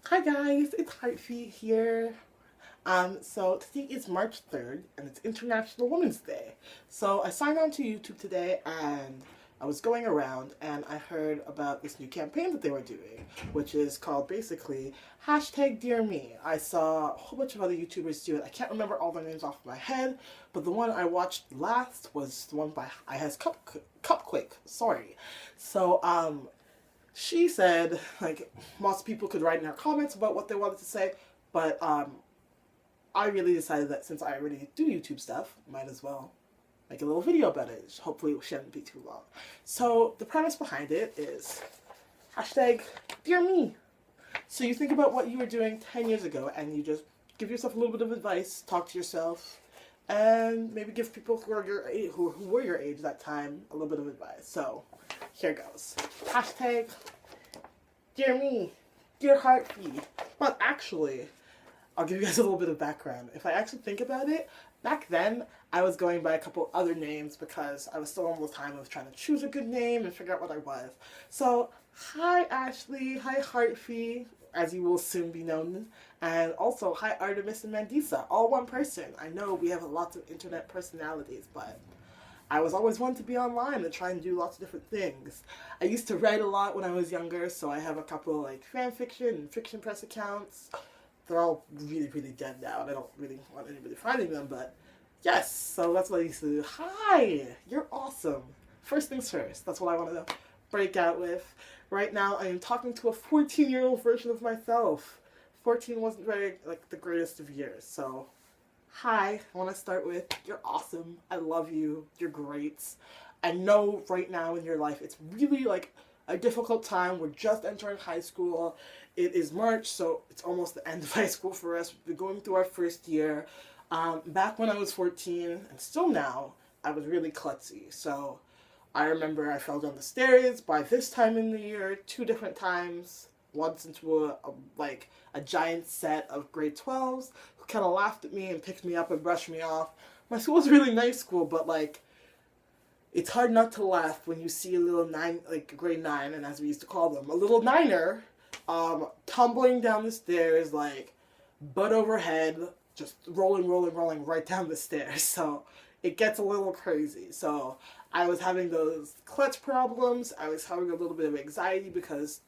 Hi guys, it's Heartfeet here. So today is March 3rd and it's International Women's Day. So I signed on to YouTube today and I was going around and I heard about this new campaign that they were doing, which is called basically hashtag Dear Me. I saw a whole bunch of other YouTubers do it. I can't remember all their names off my head, but the one I watched last was the one by I has Cupquake. Sorry. So she said, like, most people could write in her comments about what they wanted to say, but I really decided that since I already do YouTube stuff, might as well make a little video about it. Hopefully it shouldn't be too long. So the premise behind it is hashtag Dear Me. So you think about what you were doing 10 years ago and you just give yourself a little bit of advice, talk to yourself, and maybe give people who are your age, who were your age that time, a little bit of advice. So here goes. Hashtag Dear Me, Dear Heartbeat. But actually, I'll give you guys a little bit of background. If I actually think about it, back then I was going by a couple other names because I was still on the time of trying to choose a good name and figure out what I was. So, hi Ashley, hi Heartfeet, as you will soon be known, and also hi Artemis and Mandisa, all one person. I know we have lots of internet personalities, but I was always one to be online and try and do lots of different things. I used to write a lot when I was younger, so I have a couple like fan fiction and fiction press accounts. They're all really, really dead now. I don't really want anybody finding them, but yes, so that's what I used to do. Hi, you're awesome. First things first, that's what I want to break out with. Right now, I am talking to a 14-year-old version of myself. 14 wasn't very, like, the greatest of years, so hi, I want to start with, you're awesome. I love you. You're great. I know right now in your life it's really like a difficult time. We're just entering high school. It is March, so it's almost the end of high school for us. We've been going through our first year. Back when I was 14, and still now, I was really klutzy. So I remember I fell down the stairs by this time in the year 2 different times. Once into a giant set of grade 12s who kind of laughed at me and picked me up and brushed me off. My school was a really nice school, but like it's hard not to laugh when you see a little grade 9, and as we used to call them, a little niner, tumbling down the stairs like butt overhead, just rolling right down the stairs. So it gets a little crazy. So I was having those clutch problems. I was having a little bit of anxiety because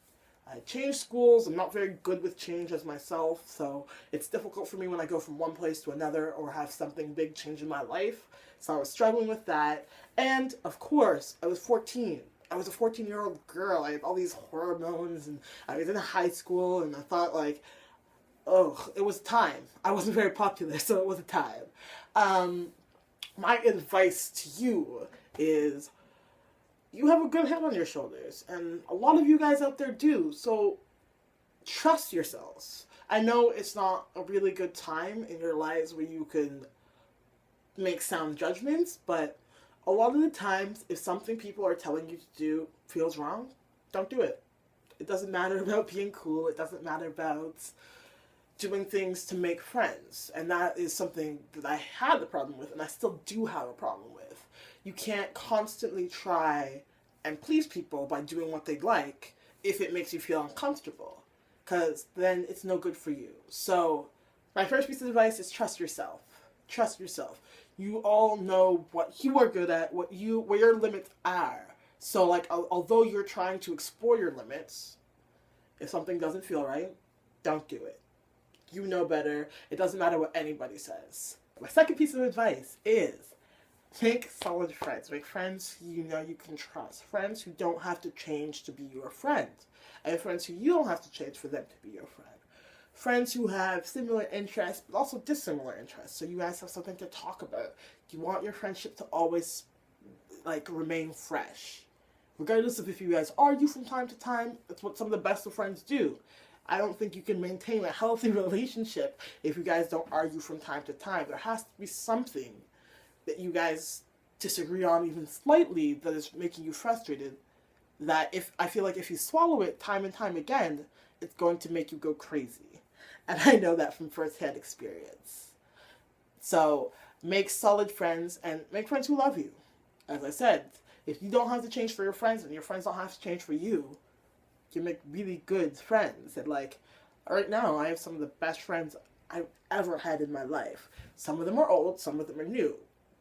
I changed schools. I'm not very good with change as myself, so it's difficult for me when I go from one place to another or have something big change in my life. So I was struggling with that. And, of course, I was 14. I was a 14-year-old girl. I had all these hormones, and I was in high school, and I thought, like, oh, it was time. I wasn't very popular, so it was a time. My advice to you is you have a good head on your shoulders, and a lot of you guys out there do, so trust yourselves. I know it's not a really good time in your lives where you can make sound judgments, but a lot of the times, if something people are telling you to do feels wrong, don't do it. It doesn't matter about being cool, it doesn't matter about doing things to make friends, and that is something that I had a problem with, and I still do have a problem with. You can't constantly try and please people by doing what they like if it makes you feel uncomfortable, because then it's no good for you. So my first piece of advice is trust yourself. Trust yourself. You all know what you are good at, where your limits are. So like, although you're trying to explore your limits, if something doesn't feel right, don't do it. You know better. It doesn't matter what anybody says. My second piece of advice is make solid friends. Make friends you know you can trust. Friends who don't have to change to be your friend. And friends who you don't have to change for them to be your friend. Friends who have similar interests, but also dissimilar interests. So you guys have something to talk about. You want your friendship to always, like, remain fresh. Regardless of if you guys argue from time to time, that's what some of the best of friends do. I don't think you can maintain a healthy relationship if you guys don't argue from time to time. There has to be something that you guys disagree on even slightly that is making you frustrated, that if I feel like if you swallow it time and time again, it's going to make you go crazy. And I know that from firsthand experience. So make solid friends and make friends who love you. As I said, if you don't have to change for your friends and your friends don't have to change for you, you make really good friends that like Right now, I have some of the best friends I've ever had in my life. Some of them are old, some of them are new.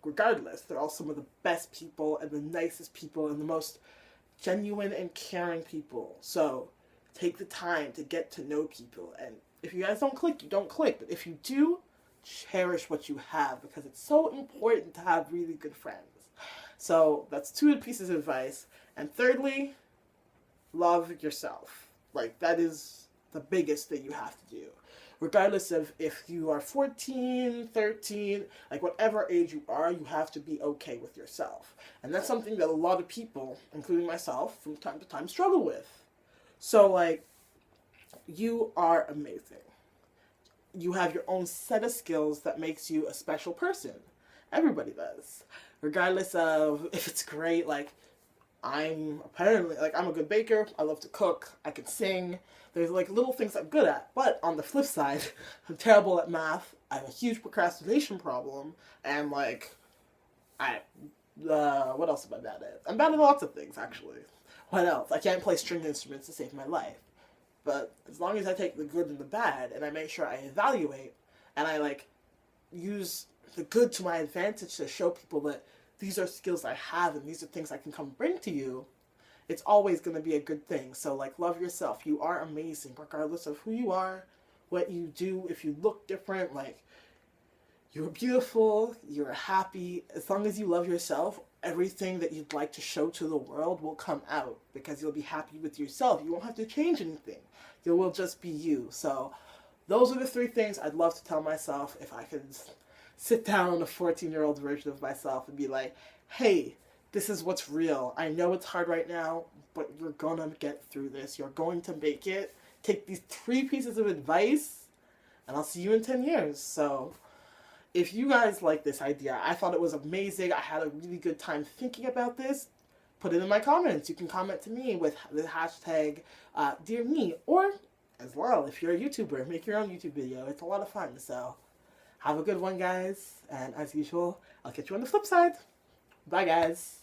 Regardless, they're all some of the best people and the nicest people and the most genuine and caring people. So take the time to get to know people. And if you guys don't click, you don't click. But if you do, cherish what you have because it's so important to have really good friends. So that's two pieces of advice. And thirdly, love yourself. Like, that is the biggest thing you have to do. Regardless of if you are 14, 13, like whatever age you are, you have to be okay with yourself. And that's something that a lot of people, including myself, from time to time struggle with. So, like, you are amazing. You have your own set of skills that makes you a special person. Everybody does. Regardless of if it's great, like, I'm a good baker. I love to cook. I can sing. There's like little things I'm good at. But on the flip side, I'm terrible at math. I have a huge procrastination problem. And like, what else am I bad at? I'm bad at lots of things, actually. What else? I can't play string instruments to save my life. But as long as I take the good and the bad, and I make sure I evaluate, and I like use the good to my advantage to show people that these are skills I have and these are things I can come bring to you, it's always going to be a good thing. So, like, love yourself. You are amazing, regardless of who you are, what you do. If you look different, like, you're beautiful, you're happy. As long as you love yourself, everything that you'd like to show to the world will come out because you'll be happy with yourself. You won't have to change anything. You will just be you. So, those are the three things I'd love to tell myself if I could sit down on a 14-year-old version of myself and be like, hey, this is what's real. I know it's hard right now, but you're gonna get through this. You're going to make it. Take these three pieces of advice, and I'll see you in 10 years. So, if you guys like this idea, I thought it was amazing. I had a really good time thinking about this. Put it in my comments. You can comment to me with the hashtag Dear Me, or as well, if you're a YouTuber, make your own YouTube video. It's a lot of fun. So, have a good one, guys. And as usual, I'll catch you on the flip side. Bye, guys.